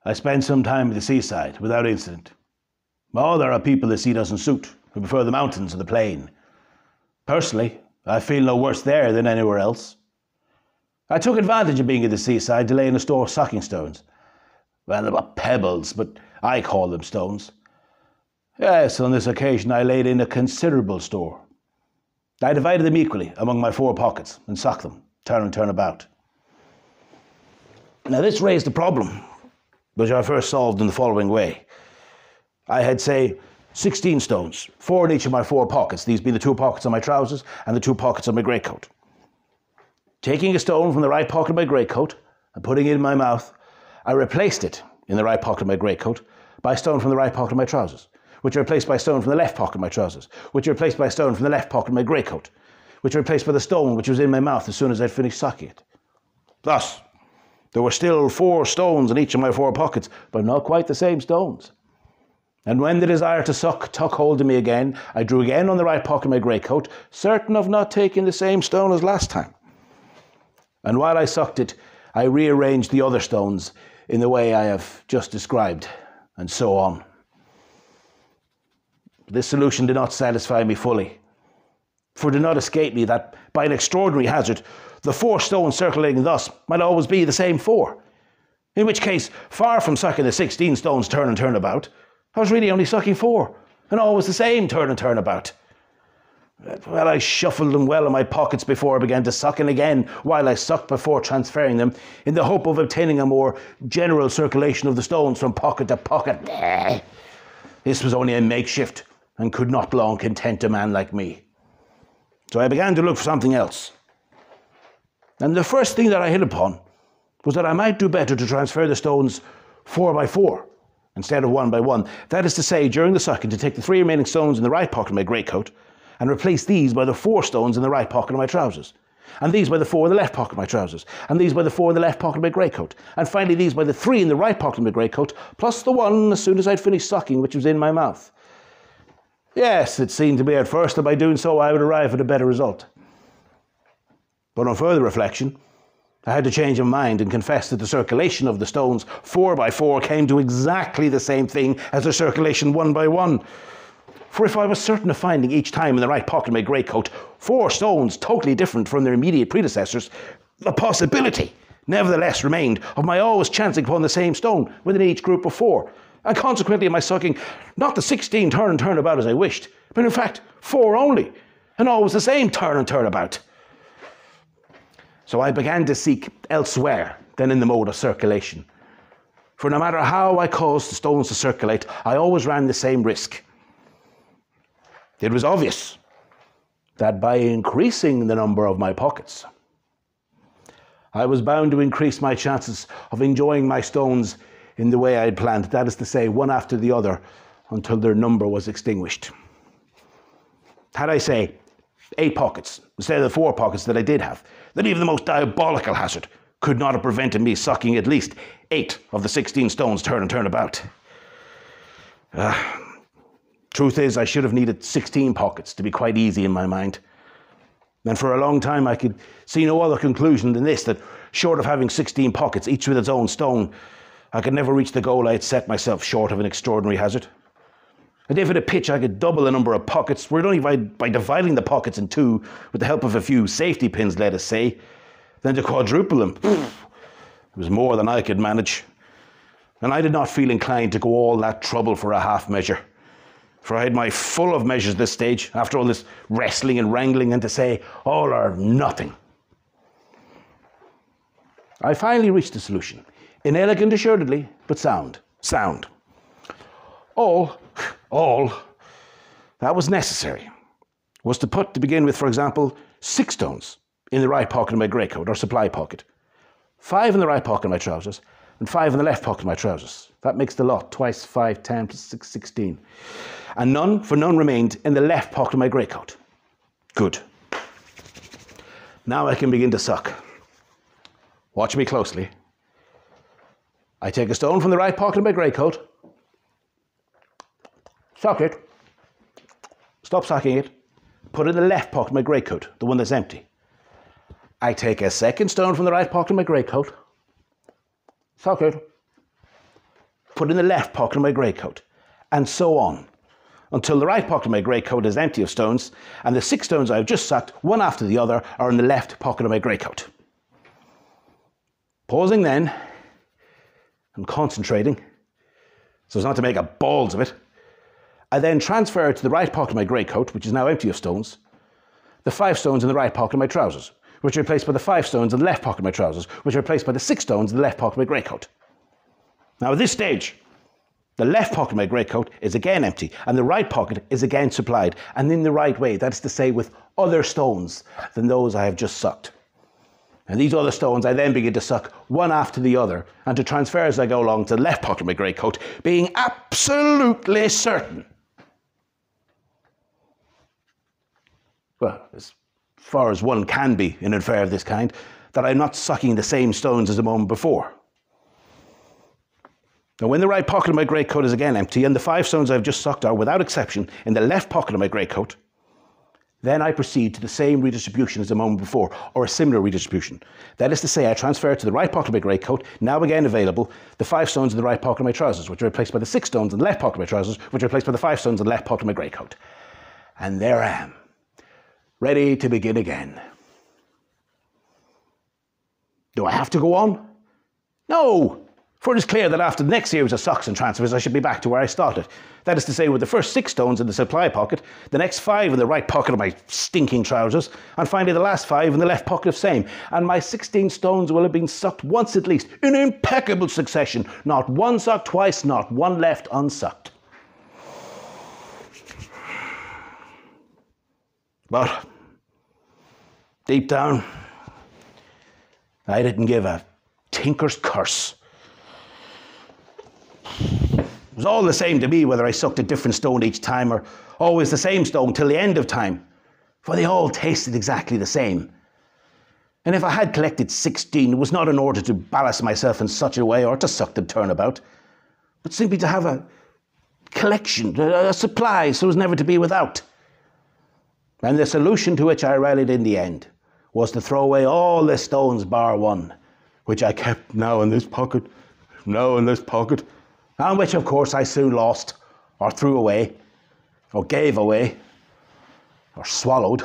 I spent some time at the seaside without incident. Oh, there are people the sea doesn't suit, who prefer the mountains or the plain. Personally, I feel no worse there than anywhere else. I took advantage of being at the seaside to lay in a store of sucking stones. Well, they were pebbles, but I call them stones. Yes, on this occasion I laid in a considerable store. I divided them equally among my 4 pockets and sucked them, turn and turn about. Now this raised a problem, which I first solved in the following way. I had, say, 16 stones, 4 in each of my 4 pockets, these being the 2 pockets of my trousers and the 2 pockets of my greatcoat. Taking a stone from the right pocket of my greatcoat and putting it in my mouth, I replaced it in the right pocket of my greatcoat by a stone from the right pocket of my trousers, which I replaced by a stone from the left pocket of my trousers, which I replaced by a stone from the left pocket of my greatcoat, which I replaced by the stone which was in my mouth as soon as I'd finished sucking it. Thus, there were still 4 stones in each of my 4 pockets, but not quite the same stones. And when the desire to suck took hold of me again, I drew again on the right pocket of my greatcoat, certain of not taking the same stone as last time. And while I sucked it, I rearranged the other stones in the way I have just described, and so on. This solution did not satisfy me fully, for it did not escape me that, by an extraordinary hazard, the 4 stones circulating thus might always be the same 4, in which case, far from sucking the 16 stones turn and turn about, I was really only sucking 4, and always the same turn and turn about. Well, I shuffled them well in my pockets before I began to suck, and again while I sucked before transferring them, in the hope of obtaining a more general circulation of the stones from pocket to pocket. This was only a makeshift, and could not long content a man like me. So I began to look for something else. And the first thing that I hit upon was that I might do better to transfer the stones 4 by 4 instead of 1 by 1. That is to say, during the sucking, to take the 3 remaining stones in the right pocket of my greatcoat and replace these by the 4 stones in the right pocket of my trousers, and these by the 4 in the left pocket of my trousers, and these by the 4 in the left pocket of my greatcoat, and finally these by the 3 in the right pocket of my greatcoat, plus the 1 as soon as I'd finished sucking, which was in my mouth. Yes, it seemed to me at first that by doing so I would arrive at a better result. But on further reflection, I had to change my mind and confess that the circulation of the stones 4 by 4 came to exactly the same thing as the circulation 1 by 1. For if I was certain of finding each time in the right pocket of my greatcoat 4 stones totally different from their immediate predecessors, the possibility nevertheless remained of my always chancing upon the same stone within each group of 4, and consequently of my sucking not the 16 turn and turn about as I wished, but in fact 4 only, and always the same turn and turn about. So I began to seek elsewhere than in the mode of circulation. For no matter how I caused the stones to circulate, I always ran the same risk. It was obvious that by increasing the number of my pockets, I was bound to increase my chances of enjoying my stones in the way I had planned, that is to say, one after the other, until their number was extinguished. Had I, say, 8 pockets, instead of the 4 pockets that I did have, that even the most diabolical hazard could not have prevented me sucking at least 8 of the 16 stones turn and turn about. Truth is, I should have needed 16 pockets to be quite easy in my mind. And for a long time I could see no other conclusion than this, that short of having 16 pockets, each with its own stone, I could never reach the goal I had set myself short of an extraordinary hazard. And if at a pitch I could double the number of pockets, were it only by dividing the pockets in 2, with the help of a few safety pins, let us say, then to quadruple them, it was more than I could manage. And I did not feel inclined to go all that trouble for a half measure. For I had my full of measures this stage, after all this wrestling and wrangling, and to say, all or nothing. I finally reached a solution, inelegant assuredly, but sound. All that was necessary was to begin with, for example, 6 stones in the right pocket of my greatcoat, or supply pocket, 5 in the right pocket of my trousers, and 5 in the left pocket of my trousers. That makes the lot, twice 5, 10 plus 6, 16. And none remained in the left pocket of my greatcoat. Good. Now I can begin to suck. Watch me closely. I take a stone from the right pocket of my greatcoat, suck it, stop sucking it, put it in the left pocket of my greatcoat, the one that's empty. I take a second stone from the right pocket of my greatcoat, suck it, put in the left pocket of my greatcoat, and so on, until the right pocket of my greatcoat is empty of stones, and the 6 stones I have just sucked, one after the other, are in the left pocket of my greatcoat. Pausing then, and concentrating, so as not to make a balls of it, I then transfer to the right pocket of my greatcoat, which is now empty of stones, the 5 stones in the right pocket of my trousers, which are replaced by the 5 stones in the left pocket of my trousers, which are replaced by the 6 stones in the left pocket of my greatcoat. Now at this stage, the left pocket of my greatcoat is again empty, and the right pocket is again supplied, and in the right way, that is to say with other stones than those I have just sucked. And these other stones I then begin to suck one after the other, and to transfer as I go along to the left pocket of my greatcoat, being absolutely certain, well, as far as one can be in an affair of this kind, that I'm not sucking the same stones as the moment before. Now, when the right pocket of my greatcoat is again empty, and the 5 stones I've just sucked are, without exception, in the left pocket of my greatcoat, then I proceed to the same redistribution as the moment before, or a similar redistribution. That is to say, I transfer to the right pocket of my greatcoat, now again available, the 5 stones in the right pocket of my trousers, which are replaced by the 6 stones in the left pocket of my trousers, which are replaced by the 5 stones in the left pocket of my greatcoat. And there I am, ready to begin again. Do I have to go on? No! For it is clear that after the next series of sucks and transfers, I should be back to where I started. That is to say, with the first 6 stones in the supply pocket, the next 5 in the right pocket of my stinking trousers, and finally the last 5 in the left pocket of same. And my 16 stones will have been sucked once at least, in impeccable succession. Not one sucked twice, not one left unsucked. But deep down, I didn't give a tinker's curse. It was all the same to me whether I sucked a different stone each time or always the same stone till the end of time, for they all tasted exactly the same. And if I had collected 16, it was not in order to ballast myself in such a way or to suck them turnabout, but simply to have a collection, a supply, so as never to be without. And the solution to which I rallied in the end was to throw away all the stones bar 1, which I kept now in this pocket, now in this pocket, and which of course I soon lost, or threw away, or gave away, or swallowed.